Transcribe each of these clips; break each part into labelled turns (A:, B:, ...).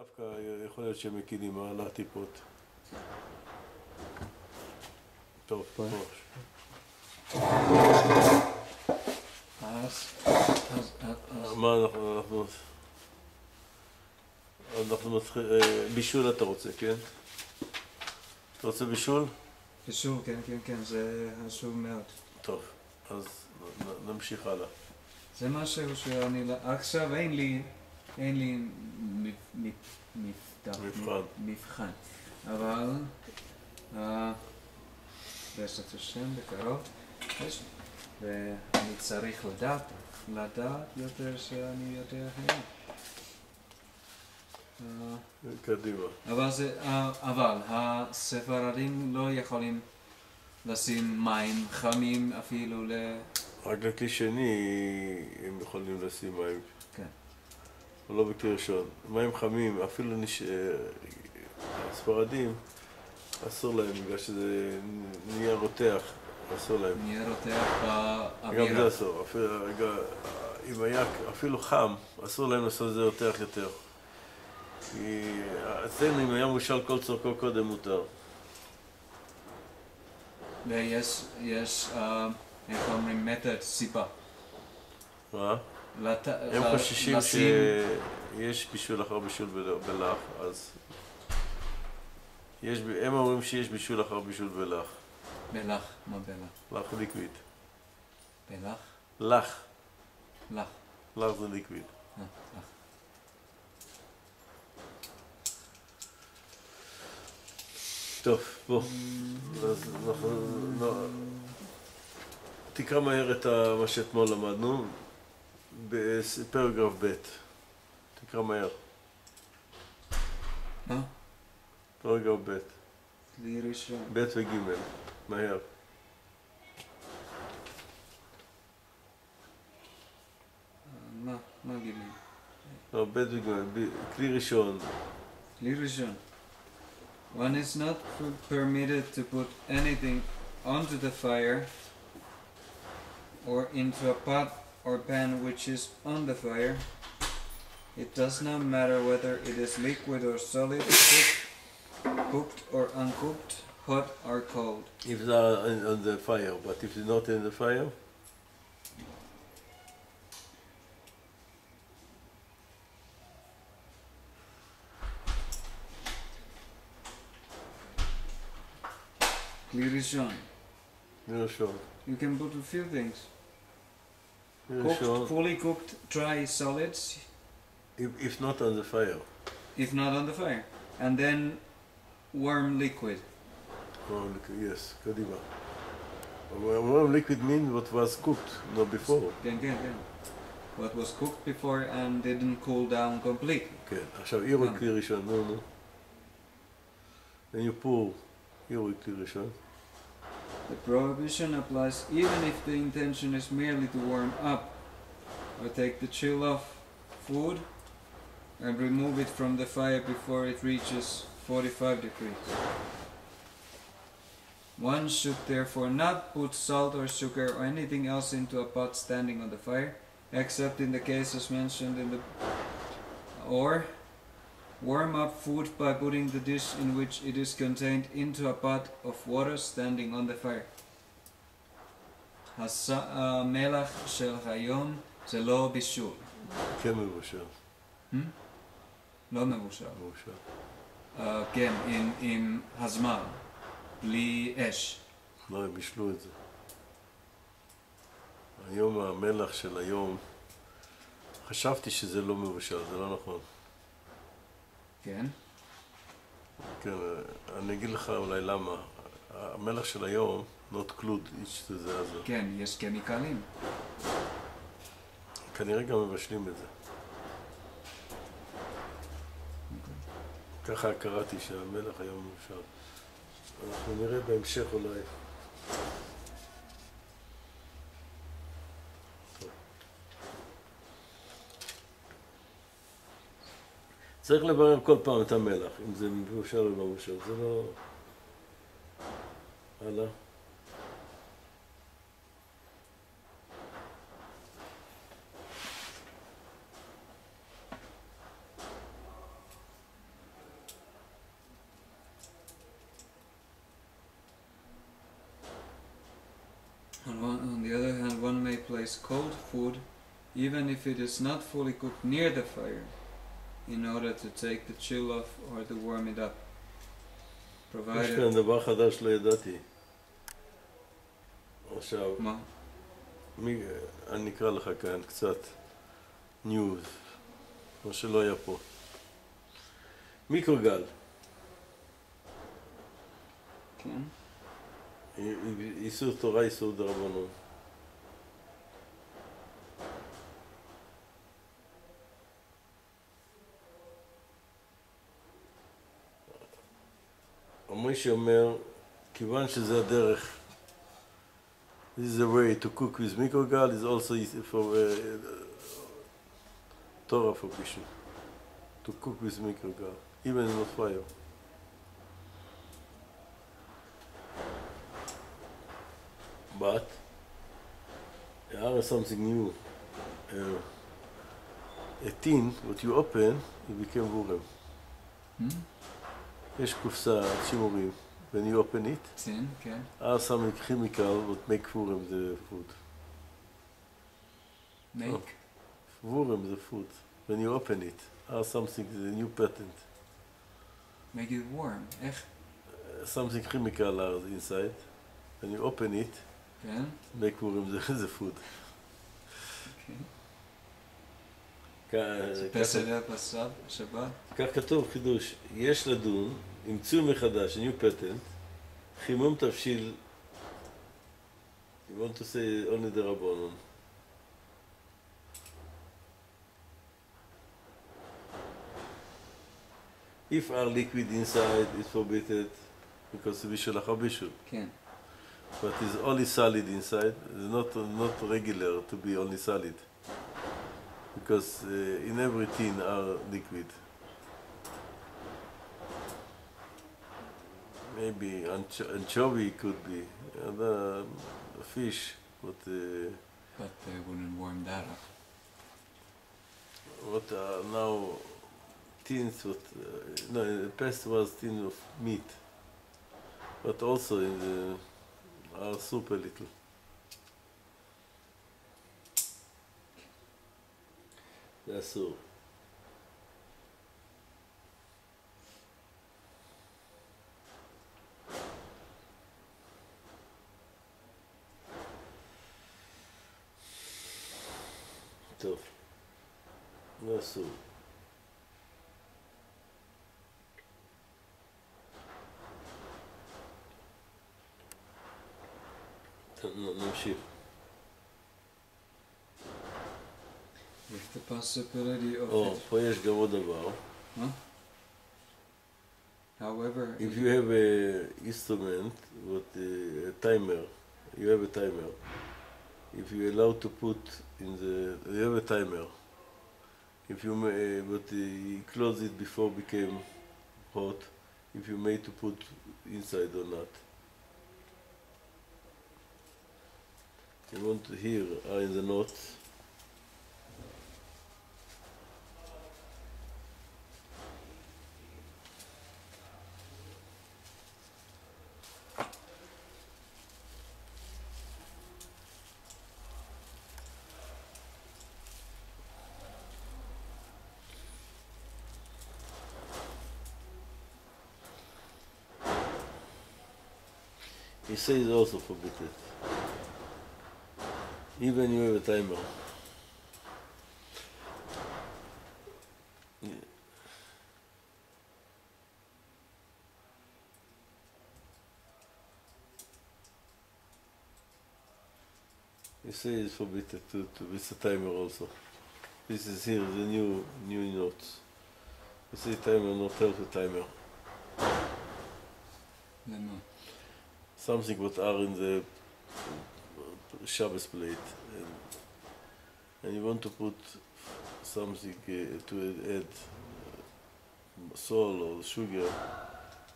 A: דווקא יכול להיות שהם מקידים על הטיפות. טוב, פה. מה אנחנו מתחילים, בישול אתה רוצה, כן? אתה רוצה בישול?
B: בישול, כן, זה חשוב מאוד.
A: טוב, אז נמשיך הלאה.
B: זה משהו שאני, עכשיו אין לי מבחן, אבל בעזרת השם בקרוב, ואני צריך לדעת יותר שאני יודע היום.
A: קדימה.
B: אבל הספרדים לא יכולים לשים מים חמים אפילו
A: רק לכלי שני הם יכולים לשים מים.
B: כן.
A: אבל לא בכלי ראשון. מים חמים, אפילו הספרדים, אסור להם בגלל שזה נהיה רותח, אסור להם.
B: נהיה רותח באווירה.
A: גם זה אסור, אם היה אפילו חם, אסור להם לעשות את זה רותח יותר. כי אצלנו אם היה מושל כל צורכו קודם מותר.
B: ויש, איך אומרים, מתד סיבה.
A: מה? הם חוששים שיש בישול אחר בישול בלח, אז הם אומרים שיש בישול אחר בישול בלח.
B: בלח? מה בלח?
A: לח ליקוויד.
B: בלח?
A: לח.
B: לח.
A: לח זה ליקוויד.
B: לח.
A: טוב, בוא. אז תקרא מהר את מה שאתמול למדנו בפרגרף ב'. תקרא מהר.
B: מה?
A: פרגרף ב'.
B: כלי ראשון.
A: ב' וג'. מהר.
B: מה ג'?
A: לא, ב' וג'. כלי ראשון.
B: כלי ראשון. One is not permitted to put anything onto the fire or into a pot or pan which is on the fire. It does not matter whether it is liquid or solid, cooked or uncooked, hot or cold.
A: If it's on the fire, but if it's not in the fire?
B: כלי ראשון.
A: ראשון.
B: You can put a few things.
A: ראשון.
B: Fully cooked dry solids.
A: If not on the fire.
B: If not on the fire. And then warm liquid.
A: Warm liquid, yes, קדימה. Warm liquid means what was cooked, not before.
B: כן. What was cooked before and didn't cool down completely.
A: כן, עכשיו עירוי כלי ראשון, נו. Then you pour עירוי כלי ראשון.
B: The prohibition applies even if the intention is merely to warm up or take the chill off food and remove it from the fire before it reaches 45 degrees. One should therefore not put salt or sugar or anything else into a pot standing on the fire, except in the cases mentioned in the... or warm up food by putting the dish in which it is contained into a pot of water standing on the fire. המלח של היום זה לא בישול.
A: כן מבושל.
B: לא מבושל.
A: מבושל.
B: כן, עם הזמן, בלי אש.
A: לא, הם בישלו את זה. היום המלח של היום, חשבתי שזה לא מבושל, זה לא נכון.
B: כן?
A: כן, אני אגיד לך אולי למה. המלח של היום, not clued each to the other.
B: כן, יש קמיקלים.
A: כנראה גם מבשלים את זה. ככה קראתי שהמלח היום מבושל. אנחנו נראה בהמשך אולי. צריך לברר כל פעם את המלח, אם זה מבושל או לא מבושל, זה לא... הלאה.
B: place cold food, even if it is not fully cooked near the fire, in order to take the chill off or to warm it up.
A: יש
B: Provided...
A: כאן דבר חדש לא ידעתי. עכשיו,
B: מה?
A: אני אקרא לך כאן קצת ניוז, מה שלא היה פה. מיקרוגל.
B: כן.
A: איסור תורה, איסור דרבנן. מוישה אומר, כיוון שזה הדרך, this is a way to cook with microgal, is also for Torah forbidden, to cook with microgal, even in the fire. But there is something new. A tin, what you open, it became vurem. יש קופסה, שימורים, when you open it,
B: כן.
A: some chemical what make vurem the food.
B: Make?
A: Vurem the food. When you open it, something, the new patent.
B: Make it warm, echt?
A: Something chemical inside. When you open it,
B: כן.
A: make vurem the food.
B: זה פסל בסב, שבת?
A: כך כתוב חידוש, יש לדון, אימצו מחדש, new patent, חימום תבשיל, you want to say only the רבנן. If are liquid inside, it's forbidden, because זה בישול אחר בישול.
B: כן.
A: But it's only solid inside, it's not regular to be only solid. Because in every tin are liquid. Maybe anchovy could be, the fish, but
B: they wouldn't warm that up.
A: What now tins, no, in the past was tin of meat, but also in the are super little. זה אסור. טוב. זה אסור. נמשיך.
B: With the possibility of it.
A: פה יש גם עוד דבר.
B: Huh? However,
A: if you have a instrument with a timer, you have a timer. If you allow to put in you have a timer. If you but you close it before it became hot, if you made to put inside or not. You want to hear in the notes. He says also forbidden. Even you have a timer. Yeah. He says it's forbidden with a timer also. This is here the new notes. You say timer, not help the timer.
B: למה?
A: Something what are in the Shabbos plate, and you want to put something to add salt or sugar,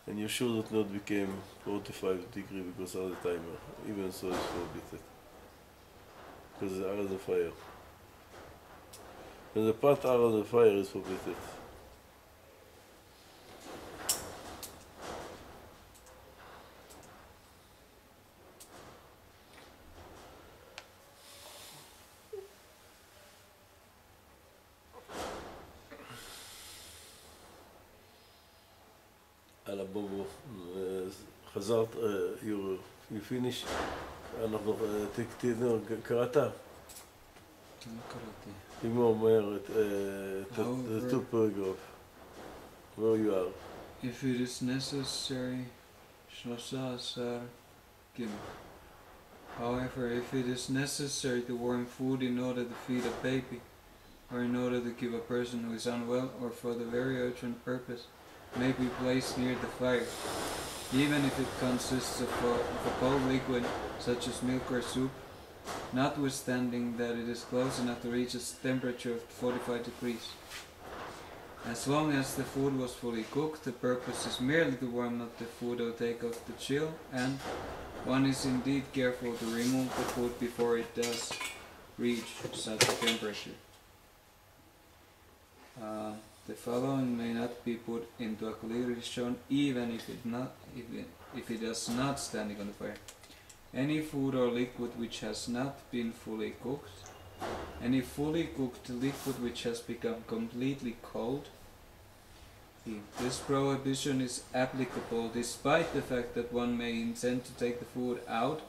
A: and you should not become 45 degrees because of the timer. Even so, it's forbidden because the are on the fire. When the pot are on the fire, is forbidden. על הבובו. חזרת, you finish, אנחנו, קראת?
B: לא קראתי.
A: תגמור מהר את the two paragraph, where you are.
B: If it is necessary, 13 ג'. However, if it is necessary to warm food in order to feed a baby, or in order to give a person who is unwell, or for the very urgent purpose, may be placed near the fire, even if it consists of a cold liquid, such as milk or soup, notwithstanding that it is close enough to reach a temperature of 45 degrees. As long as the food was fully cooked, the purpose is merely to warm up the food or take off the chill, and one is indeed careful to remove the food before it does reach such a temperature. The following may not be put into a clear rishon, even if it does not standing on the fire. Any food or liquid which has not been fully cooked, any fully cooked liquid which has become completely cold. This prohibition is applicable despite the fact that one may intend to take the food out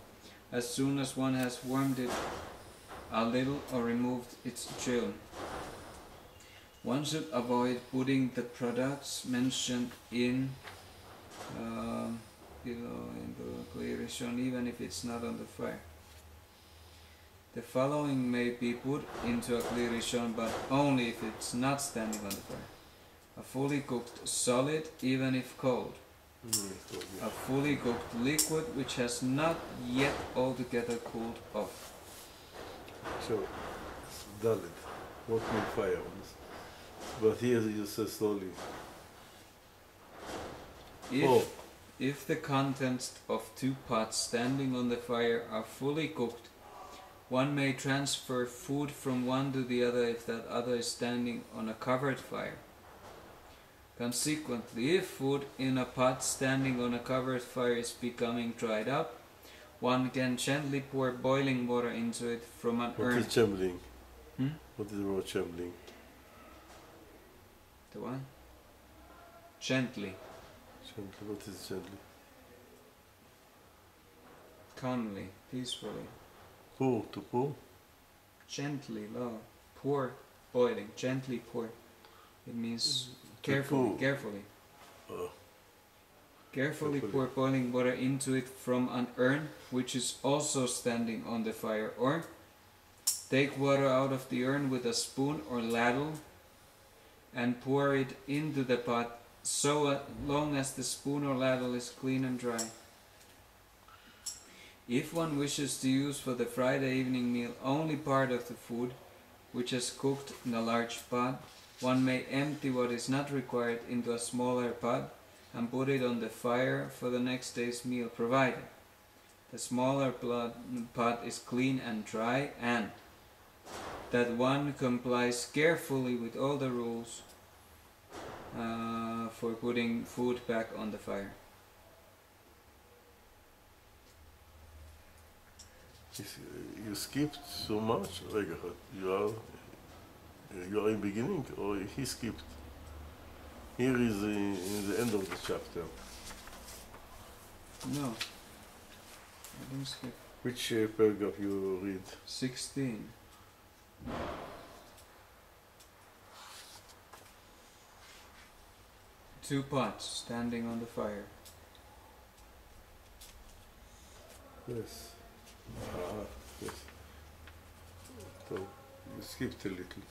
B: as soon as one has warmed it a little or removed its chill. One should avoid putting the products mentioned in below in the clearation, even if it's not on the fire. The following may be put into a clearation, but only if it's not standing on the fire. A fully cooked solid, even if cold. A fully cooked liquid which has not yet altogether cooled off.
A: So, it's dalit, working fire. But here you say slowly.
B: If the contents of 2 pots standing on the fire are fully cooked, one may transfer food from one to the other if that other is standing on a covered fire. Consequently, if food in a pot standing on a covered fire is becoming dried up, one can gently pour boiling water into it from an urn.
A: What is trembling? What is the word trembling?
B: The one? Gently.
A: Gently. What is gently?
B: Calmly, peacefully.
A: Pour, to pour?
B: Gently, low. Pour, boiling. Gently pour. It means carefully, carefully. Carefully pour boiling water into it from an urn which is also standing on the fire, or take water out of the urn with a spoon or ladle and pour it into the pot so long as the spoon or ladle is clean and dry. If one wishes to use for the Friday evening meal only part of the food which is cooked in a large pot, one may empty what is not required into a smaller pot and put it on the fire for the next day's meal, provided the smaller pot is clean and dry, and that one complies carefully with all the rules for putting food back on the fire.
A: You skipped so much? You are in beginning, or he skipped? Here is in the end of the chapter.
B: No, I didn't skip.
A: Which paragraph you read?
B: 16. Two pots standing on the fire.
A: Yes. Yes. So you skipped a little.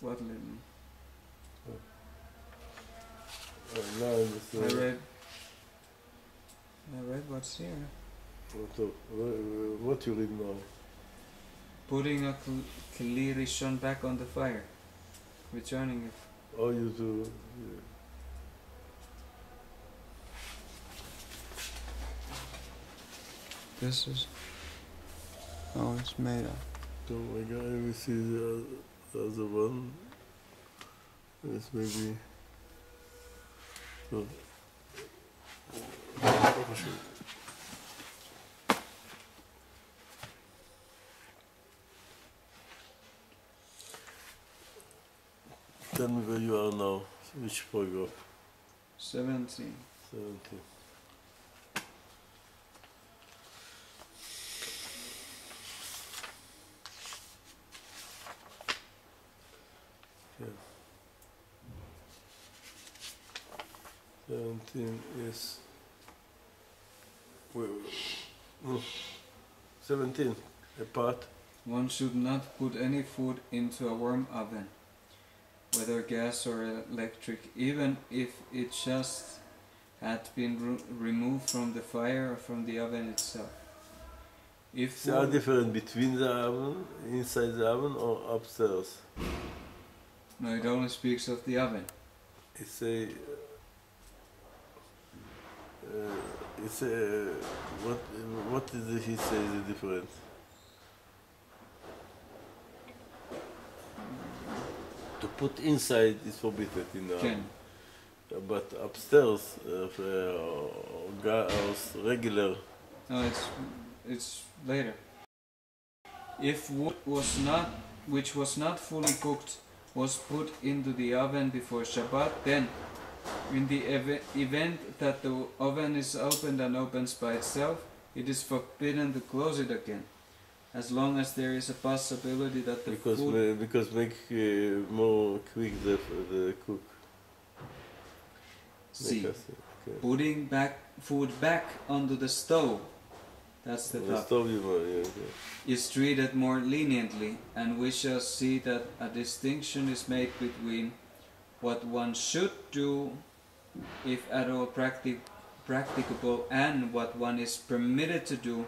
B: What little?
A: Now
B: I read what's here.
A: What you read now?
B: Putting a kli rishon back on the fire. Returning it.
A: Oh, you do. Yeah.
B: This is how it's made up.
A: Oh my God, we see the other one. It's maybe. Oh. Tell me where you are now. Which paragraph?
B: 17.
A: 17. Yeah. 17 is... No. 17, a pot.
B: One should not put any food into a warm oven, whether gas or electric, even if it just had been removed from the fire or from the oven itself. If
A: There are different between the oven, inside the oven, or upstairs.
B: No, it only speaks of the oven.
A: It's a... what did he say the difference? To put inside is forbidden in the oven. But upstairs, gas, regular.
B: No, it's later. If wood which was not fully cooked, was put into the oven before Shabbat, then, in the event that the oven is opened and opens by itself, it is forbidden to close it again, as long as there is a possibility that the food...
A: Because make more quick the cook.
B: See, okay. Putting food back onto the stove, that's the top, is treated more leniently, and we shall see that a distinction is made between what one should do, if at all practicable, and what one is permitted to do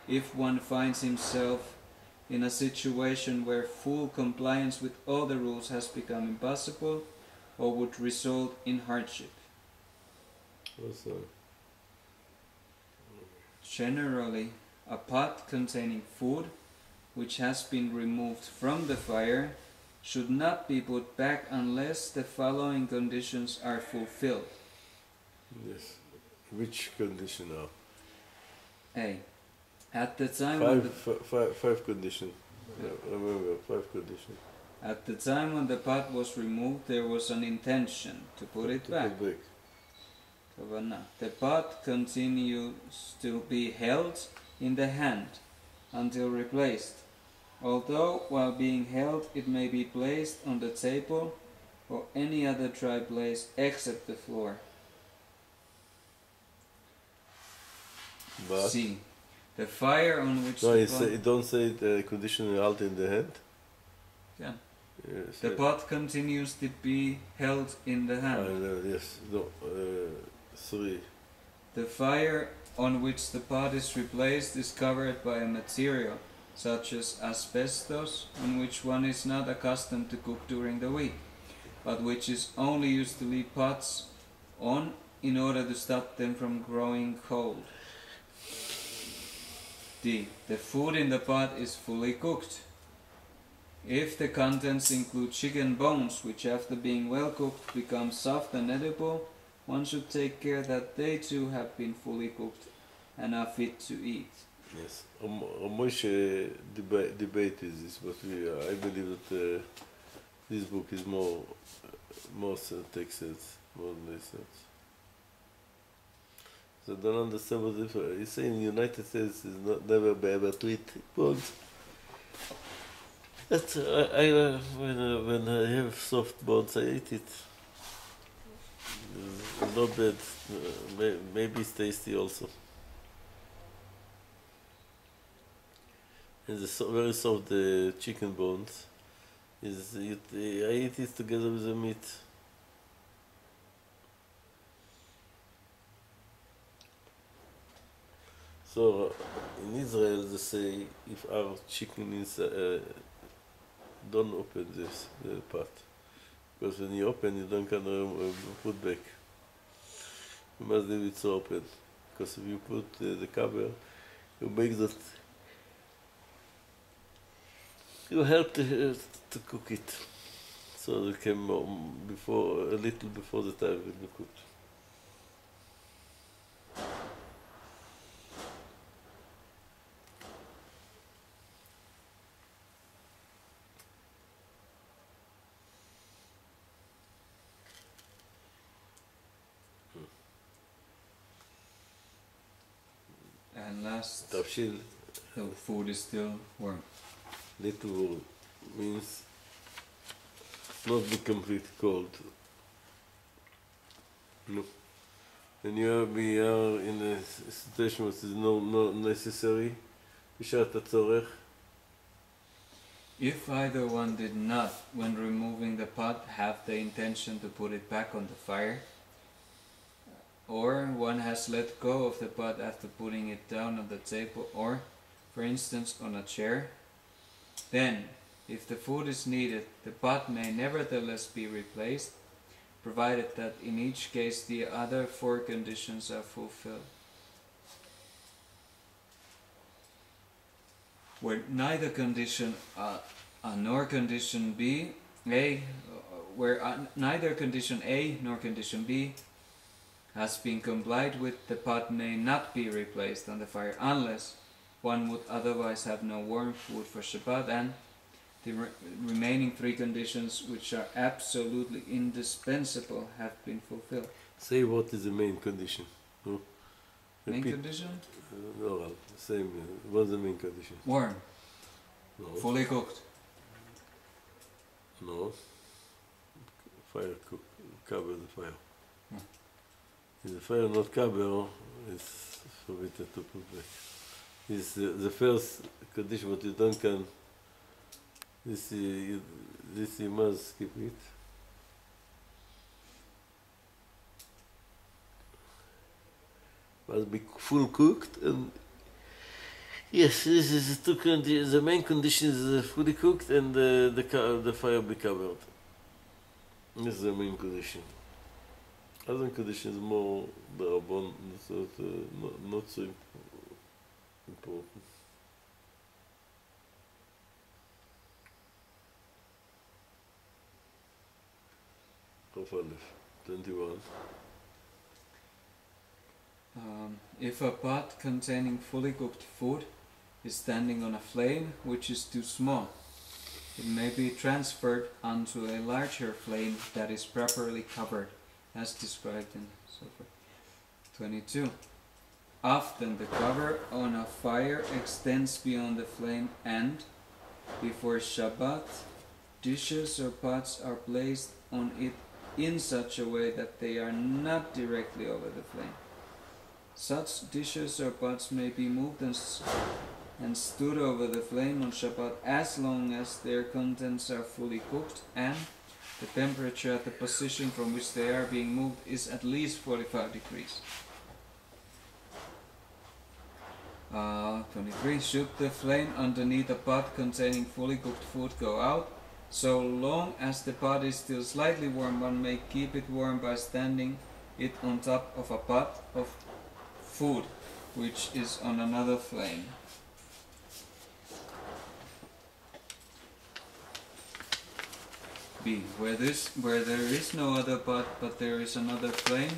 B: if one finds himself in a situation where full compliance with all the rules has become impossible or would result in hardship. Generally, a pot containing food which has been removed from the fire should not be put back unless the following conditions are fulfilled.
A: Yes. Which condition are?
B: A. At the time
A: five conditions. Yeah. Remember, 5 conditions.
B: At the time when the pot was removed, there was an intention to put it back. The pot continues to be held in the hand until replaced, although while being held it may be placed on the table or any other dry place except the floor.
A: But
B: C. The fire on which
A: don't say the condition held in the hand?
B: Yeah. Yes, the pot continues to be held in the hand.
A: Yes. No. 3.
B: The fire on which the pot is replaced is covered by a material, such as asbestos, on which one is not accustomed to cook during the week, but which is only used to leave pots on in order to stop them from growing cold. D. The food in the pot is fully cooked. If the contents include chicken bones, which after being well cooked become soft and edible, one should take care that they too have been fully cooked and are fit to eat.
A: Yes. Moshe debated this, but I believe that this book is more takes sense, more less sense. So I don't understand what difference. He's saying the United States is never be able to eat bones. That's when I have soft bones, I eat it. It's not bad. Maybe it's tasty also. And the very soft chicken bones I eat it together with the meat. So in Israel they say if our chicken is don't open the pot, because when you open you don't can put back. You must leave it so open, because if you put the cover, you make that. You help to cook it, so it came a little before the time it will be cooked.
B: lasts,
A: תבשיל,
B: the food is still warm.
A: little warm, means not be complete cold. No. When we are in a situation which is no necessary, בשעת הצורך,
B: If either one did not, when removing the pot, have the intention to put it back on the fire, or one has let go of the pot after putting it down on the table, or, for instance, on a chair, then, if the food is needed, the pot may nevertheless be replaced, provided that in each case the other four conditions are fulfilled. Where neither condition nor condition B, neither condition A nor condition B has been complied with, the pot may not be replaced on the fire unless one would otherwise have no warm food for Shabbat, and the remaining three conditions, which are absolutely indispensable, have been fulfilled.
A: say what is the main condition. No?
B: Main
A: Repeat.
B: condition?
A: No, well, same. What's the main condition?
B: Warm,
A: No.
B: fully cooked.
A: No. Fire cook, cover the fire.
B: Hmm.
A: If the fire not cover, it's forbidden to put back. It's the first condition what you don't can. This you must skip it. Must be full cooked, and yes, this is the two conditions. The main condition is fully cooked and the fire be covered. This is the main condition. Other condition is more the rabon, not so important. Of Aleph, 21.
B: If a pot containing fully cooked food is standing on a flame which is too small, it may be transferred onto a larger flame that is properly covered, as described in so forth. 22. Often the cover on a fire extends beyond the flame, and before Shabbat, dishes or pots are placed on it in such a way that they are not directly over the flame. Such dishes or pots may be moved and stood over the flame on Shabbat as long as their contents are fully cooked and the temperature at the position from which they are being moved is at least 45 degrees. 23. Should the flame underneath a pot containing fully cooked food go out, so long as the pot is still slightly warm, one may keep it warm by standing it on top of a pot of food which is on another flame. B. Where there is no other pot but there is another flame,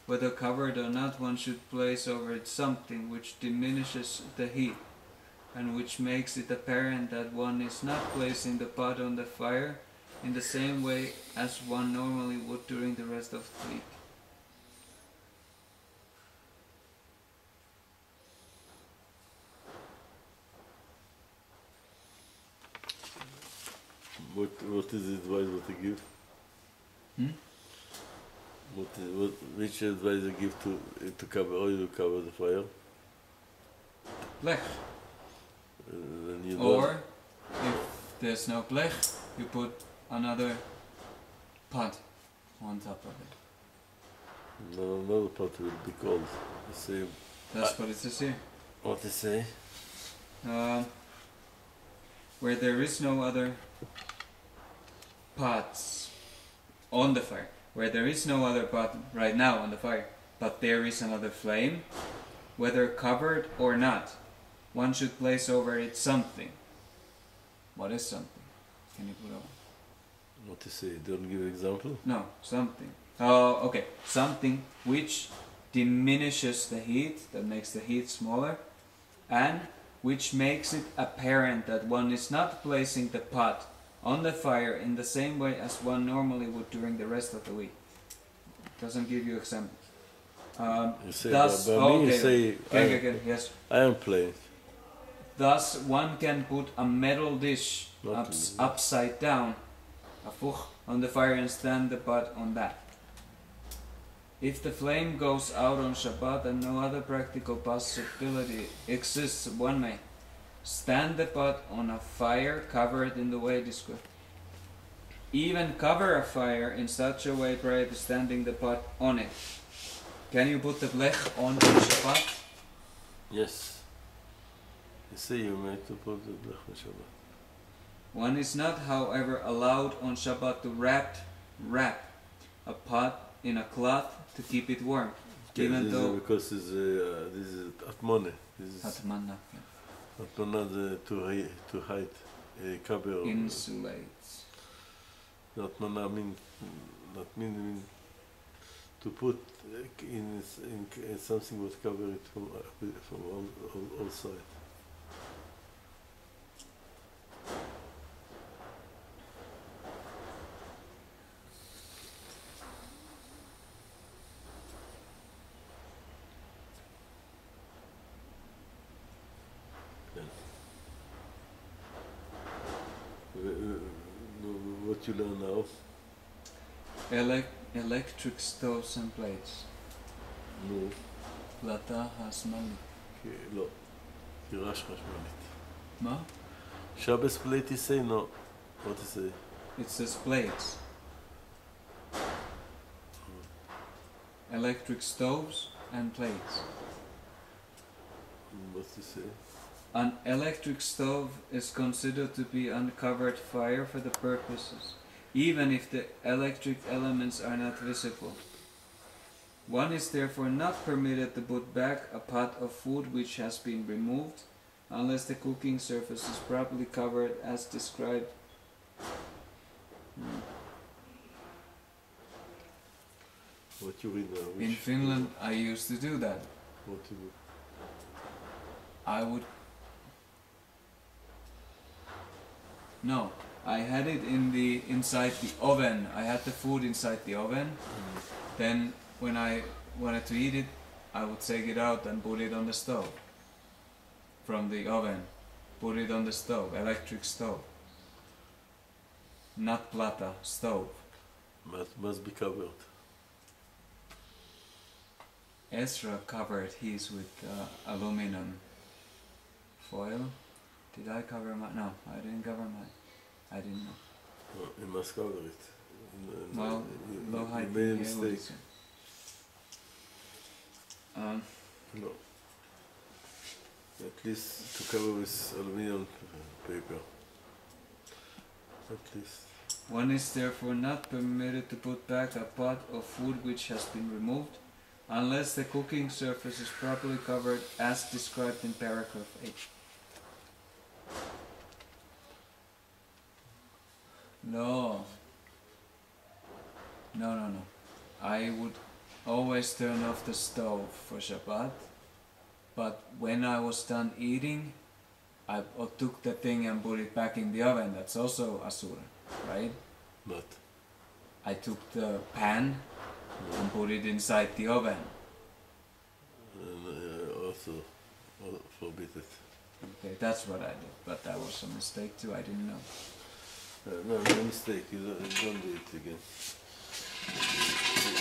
B: whether covered or not, one should place over it something which diminishes the heat and which makes it apparent that one is not placing the pot on the fire in the same way as one normally would during the rest of the week.
A: What is the advice what you give? Which advice you give to cover oil to cover the fire?
B: Blech. Or if there's no blech, you put another pot on top of it.
A: No, another pot will be cold. The same.
B: That's what it says here.
A: What they say?
B: Where there is no other pots on the fire, where there is no other pot right now on the fire, but there is another flame, whether covered or not, one should place over it something. What is something? Can you put on?
A: What they say? Don't give example.
B: No, something. Oh, okay. Something which diminishes the heat, that makes the heat smaller, and which makes it apparent that one is not placing the pot on the fire in the same way as one normally would during the rest of the week. Doesn't give you examples.
A: You say
B: thus,
A: you say
B: okay, yes.
A: iron plate.
B: Thus, one can put a metal dish upside down, on the fire and stand the pot on that. If the flame goes out on Shabbat and no other practical possibility exists, one may stand the pot on a fire covered in the way described. Even cover a fire in such a way prior to standing the pot on it. Can you put the blech on Shabbat?
A: Yes. You say you made to put the blech on Shabbat.
B: One is not, however, allowed on Shabbat to wrap a pot in a cloth to keep it warm, even though
A: because this is atmone. This is
B: atmana
A: to hide cover.
B: Insulates.
A: Atmana mean to put in something what cover it from all sides. What you learn now?
B: Electric stoves and plates.
A: No.
B: פלטה חשמלית.
A: לא. קירש חשמלית.
B: מה?
A: Shabbos plate you say no. What is it?
B: It says plates. Electric stoves and plates.
A: What you say?
B: An electric stove is considered to be uncovered fire for the purposes, even if the electric elements are not visible. One is therefore not permitted to put back a pot of food which has been removed, unless the cooking surface is properly covered as described.
A: What you read now?
B: In Finland, I used to do that.
A: What you do?
B: I would... No, I had it inside the oven. I had the food inside the oven. Then when I wanted to eat it, I would take it out and put it on the stove. From the oven. Put it on the stove, electric stove. Not plata, stove.
A: Must be covered.
B: Ezra covered his with aluminum foil. Did I cover mine? No, I didn't cover mine. I didn't know.
A: No, you must cover it.
B: Well, low height.
A: You made a mistake. No. At least to cover with aluminum paper. At least.
B: One is therefore not permitted to put back a pot of food which has been removed, unless the cooking surface is properly covered as described in paragraph 8. No. I would always turn off the stove for Shabbat, but when I was done eating, I took the thing and put it back in the oven. That's also asura, right?
A: But
B: I took the pan and put it inside the oven.
A: Also forbidden.
B: Okay, that's what I did, but that was a mistake too, I didn't know.
A: No mistake, you don't do it again.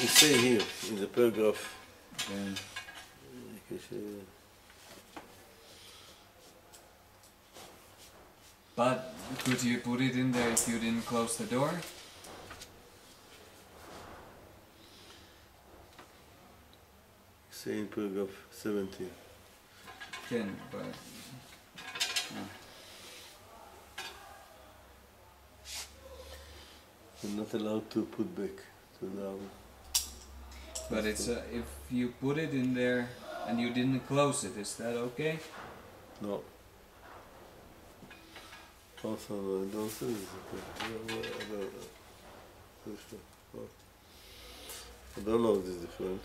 A: You say here, in the paragraph,
B: but could you put it in there if you didn't close the door?
A: Say in paragraph 17.
B: But...
A: You're not allowed to put back to the oven.
B: But it's if you put it in there and you didn't close it, is that okay?
A: No. Also, no, don't say it's okay. I don't know if this is different.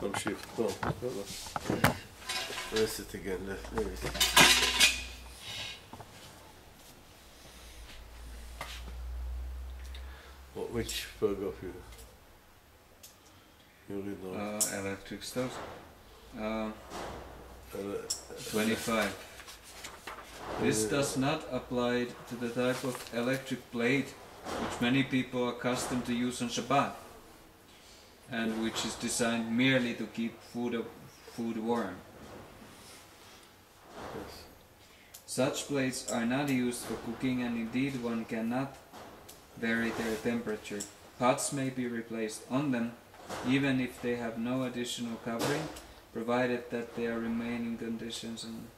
A: נמשיך, טוב, let's it again, Which paragraph you read now?
B: Electric stoves. 25. This does not apply to the type of electric plate which many people are accustomed to use on Shabbat, and which is designed merely to keep food warm.
A: Yes.
B: Such plates are not used for cooking, and indeed one cannot vary their temperature. Pots may be replaced on them, even if they have no additional covering, provided that they are remaining conditions. And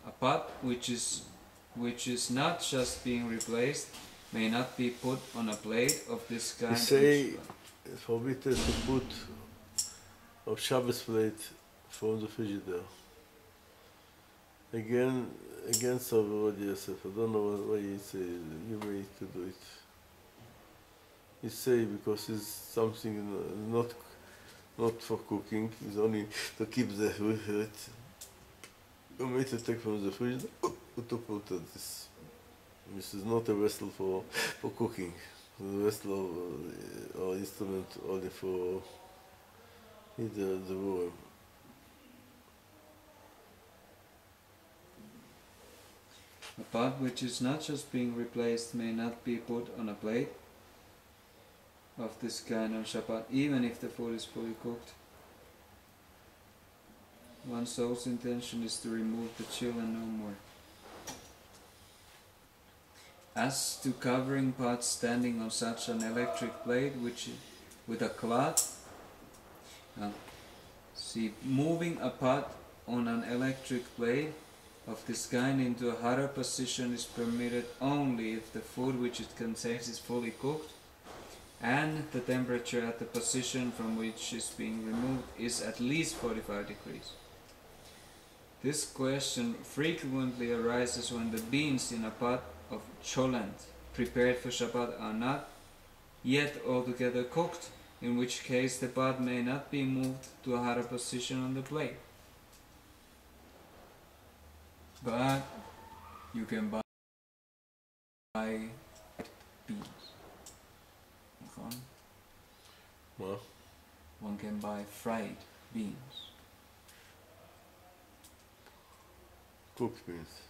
B: a pot which is not just being replaced may not be put on a plate of this kind.
A: You say it's forbidden to put a Shabbos plate from the frigidaire. Again, against Rabbi Yosef. I don't know why you say you may to do it. You say because it's something not for cooking, it's only to keep the heat. You may to take from the fridge to put this. This is not a vessel for cooking. It's a vessel or instrument only for the warm.
B: A pot which is not just being replaced may not be put on a plate of this kind on Shabbat, even if the food is fully cooked. One's soul's intention is to remove the chill and no more. As to covering pots standing on such an electric plate with a cloth, moving a pot on an electric plate of this kind into a hotter position is permitted only if the food which it contains is fully cooked and the temperature at the position from which is being removed is at least 45 degrees. This question frequently arises when the beans in a pot of cholent prepared for Shabbat are not yet altogether cooked, in which case the pot may not be moved to a hotter position on the plate. But you can buy beans.
A: What?
B: One can buy fried beans.
A: Cooked beans.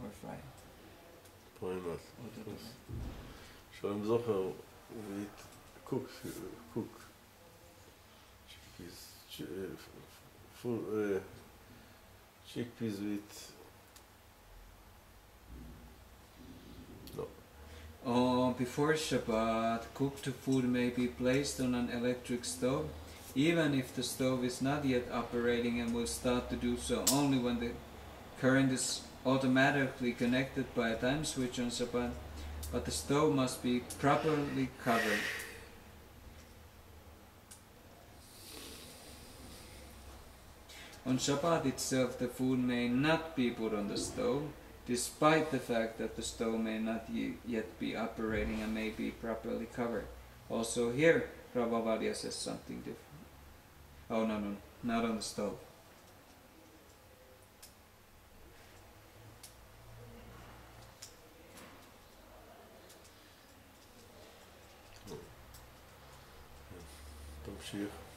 B: Or fried.
A: Why not? Shalom Zohar, we eat cook chickpeas, chickpeas with
B: before Shabbat, cooked food may be placed on an electric stove, even if the stove is not yet operating and will start to do so only when the current is automatically connected by a time switch on Shabbat, but the stove must be properly covered. On Shabbat itself, the food may not be put on the stove, despite the fact that the stove may not yet be operating and may be properly covered. Also here, Rav Avadia says something different. Oh no, not on the stove.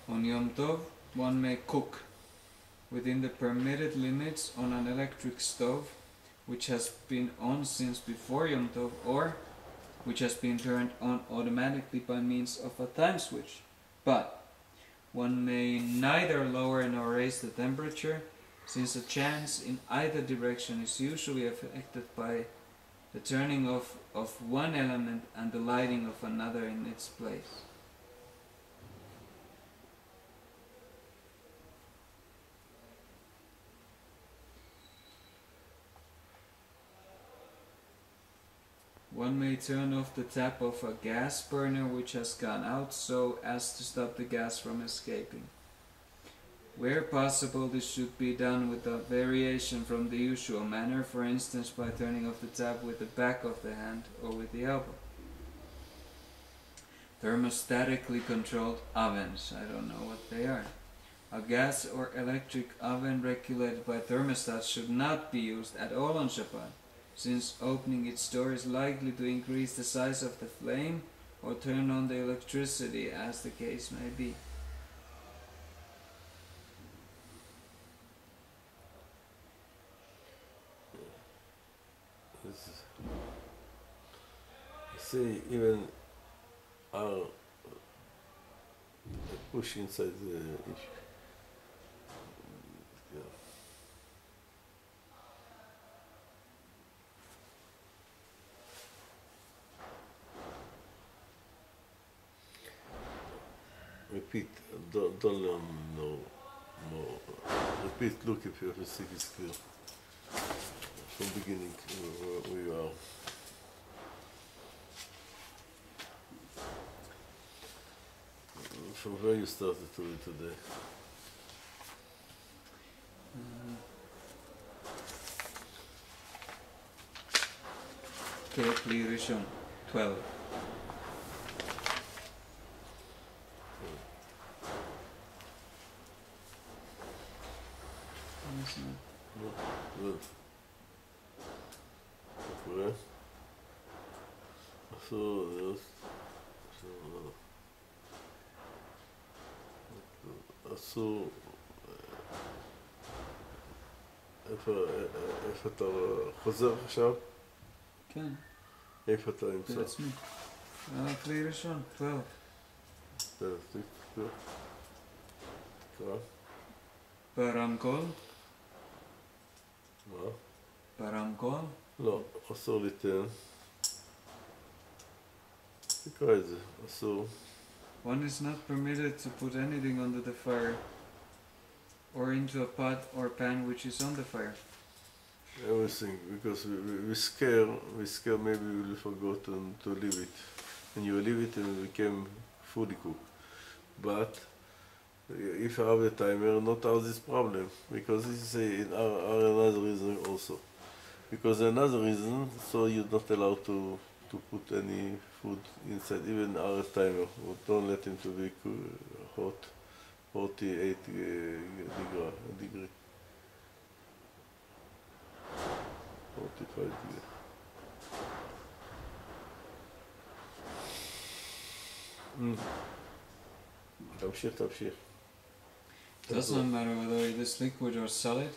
B: On Yom Tov, one may cook within the permitted limits on an electric stove which has been on since before Yom Tov, or which has been turned on automatically by means of a time switch. But one may neither lower nor raise the temperature, since a change in either direction is usually affected by the turning off of one element and the lighting of another in its place. One may turn off the tap of a gas burner which has gone out so as to stop the gas from escaping. Where possible, this should be done with a variation from the usual manner, for instance by turning off the tap with the back of the hand or with the elbow. Thermostatically controlled ovens, I don't know what they are. A gas or electric oven regulated by thermostats should not be used at all on Shabbat, since opening its door is likely to increase the size of the flame or turn on the electricity, as the case may be.
A: See, even our push inside the issue. Yeah. Repeat, don't learn no more. Repeat, look if your physique is clear from beginning where you are. From where you started to read today?
B: Kli Rishon 12.
A: Good. Okay. So, עשו, איפה אתה חוזר עכשיו?
B: כן.
A: איפה אתה נמצא?
B: בעצמי. כלי ראשון, 12.
A: תקרא.
B: ברמקול?
A: מה?
B: ברמקול?
A: לא, אסור ליתן. תקרא את זה, אסור.
B: One is not permitted to put anything under the fire or into a pot or pan which is on the fire.
A: Everything, because we scare, maybe we will forget to leave it. And you leave it and it became fully cooked. But if you have a timer, not have this problem, because this is another reason also. Because another reason, so you're not allowed to put any food inside, even our timer. Don't let him to be hot, 48 degree. 45 degree. תמשיך.
B: It doesn't matter whether it is liquid or solid,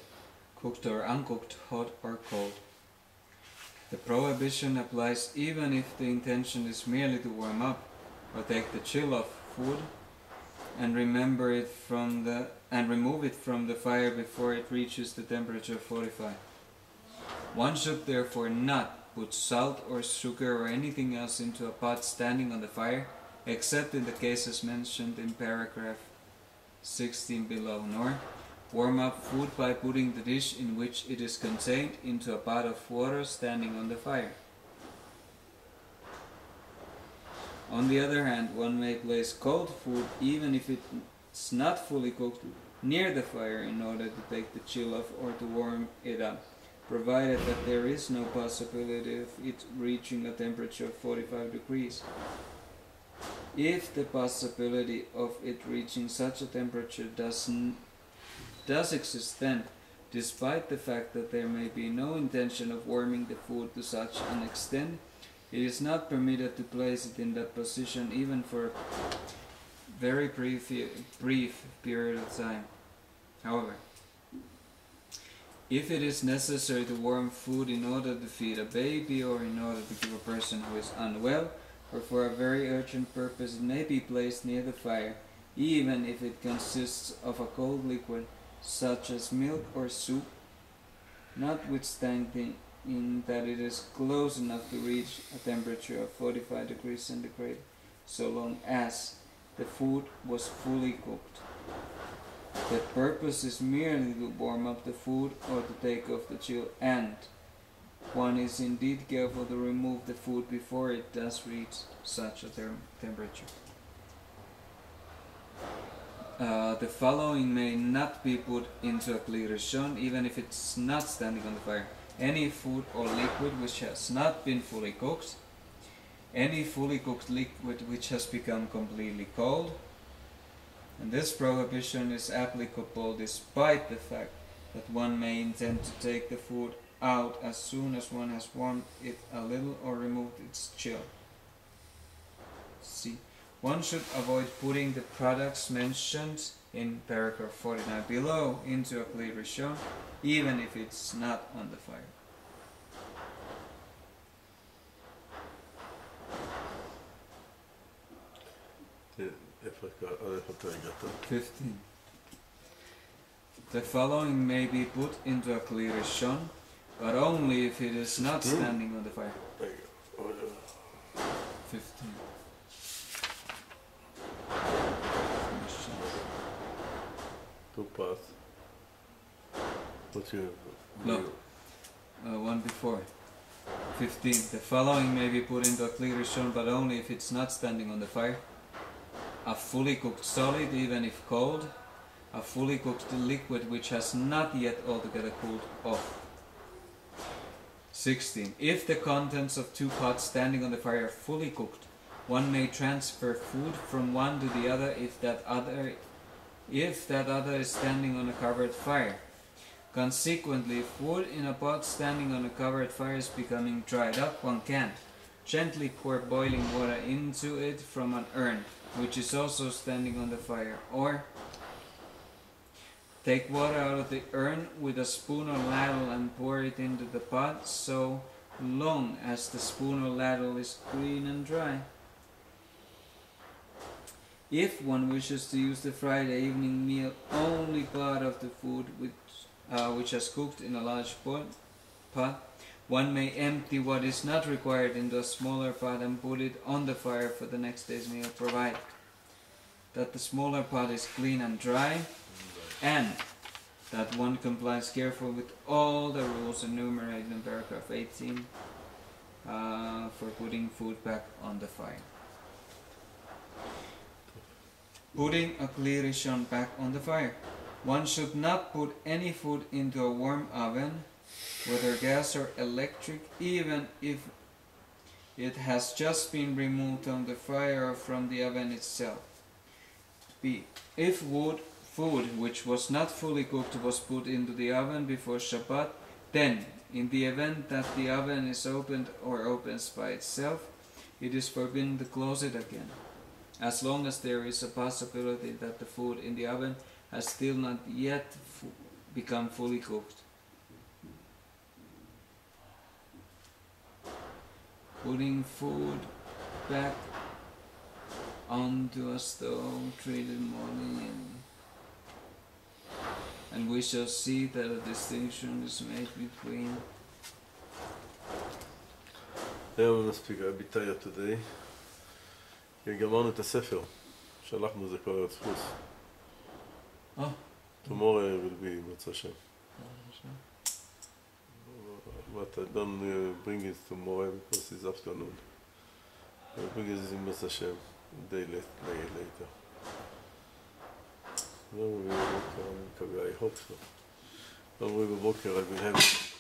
B: cooked or uncooked, hot or cold. The prohibition applies even if the intention is merely to warm up or take the chill of food and remove it from the fire before it reaches the temperature of 45. One should therefore not put salt or sugar or anything else into a pot standing on the fire, except in the cases mentioned in paragraph 16 below, nor warm up food by putting the dish in which it is contained into a pot of water standing on the fire. On the other hand, one may place cold food, even if it's not fully cooked, near the fire in order to take the chill off or to warm it up, provided that there is no possibility of it reaching a temperature of 45 degrees. If the possibility of it reaching such a temperature does exist, then, despite the fact that there may be no intention of warming the food to such an extent, it is not permitted to place it in that position even for a very brief period of time. However, if it is necessary to warm food in order to feed a baby or in order to give a person who is unwell, or for a very urgent purpose, it may be placed near the fire, even if it consists of a cold liquid, such as milk or soup, notwithstanding that it is close enough to reach a temperature of 45 degrees centigrade, so long as the food was fully cooked. The purpose is merely to warm up the food or to take off the chill, and one is indeed careful to remove the food before it does reach such a temperature. The following may not be put into a Kli Rishon, even if it's not standing on the fire. Any food or liquid which has not been fully cooked, any fully cooked liquid which has become completely cold, and this prohibition is applicable despite the fact that one may intend to take the food out as soon as one has warmed it a little or removed its chill. C. One should avoid putting the products mentioned in paragraph 49 below into a Kli Rishon, even if it's not on the fire.
A: איפה אתה הגעת?
B: 15. The following may be put into a Kli Rishon, but only if it is not standing on the fire. 15.
A: Two paths. What's your...
B: No. One before. 15. The following may be put into a Kli Rishon, but only if it's not standing on the fire. A fully cooked solid, even if cold. A fully cooked liquid which has not yet altogether cooled off. 16. If the contents of two pots standing on the fire are fully cooked, one may transfer food from one to the other if that other is standing on a covered fire. Consequently, if wood in a pot standing on a covered fire is becoming dried up, one can gently pour boiling water into it from an urn, which is also standing on the fire, or take water out of the urn with a spoon or ladle and pour it into the pot so long as the spoon or ladle is clean and dry. If one wishes to use the Friday evening meal only part of the food which has cooked in a large pot, one may empty what is not required into a smaller pot and put it on the fire for the next day's meal, provided that the smaller pot is clean and dry, and that one complies carefully with all the rules enumerated in paragraph 18 for putting food back on the fire. Putting a Kli Rishon back on the fire. One should not put any food into a warm oven, whether gas or electric, even if it has just been removed from the fire or from the oven itself. B. If food which was not fully cooked was put into the oven before Shabbat, then, in the event that the oven is opened or opens by itself, it is forbidden to close it again, as long as there is a possibility that the food in the oven has still not yet become fully cooked. Putting food back onto a stove treated morning, and we shall see that a distinction is made between.
A: היום נספיק, ביטאיה today. גמרנו את הספר, שלחנו זה כבר דפוס. Tomorrow will be Motzei Hashem. But I don't bring it tomorrow because it's afternoon. I bring it in Motzei Hashem, a day later. No, we will I hope so. Don't worry, I will have it.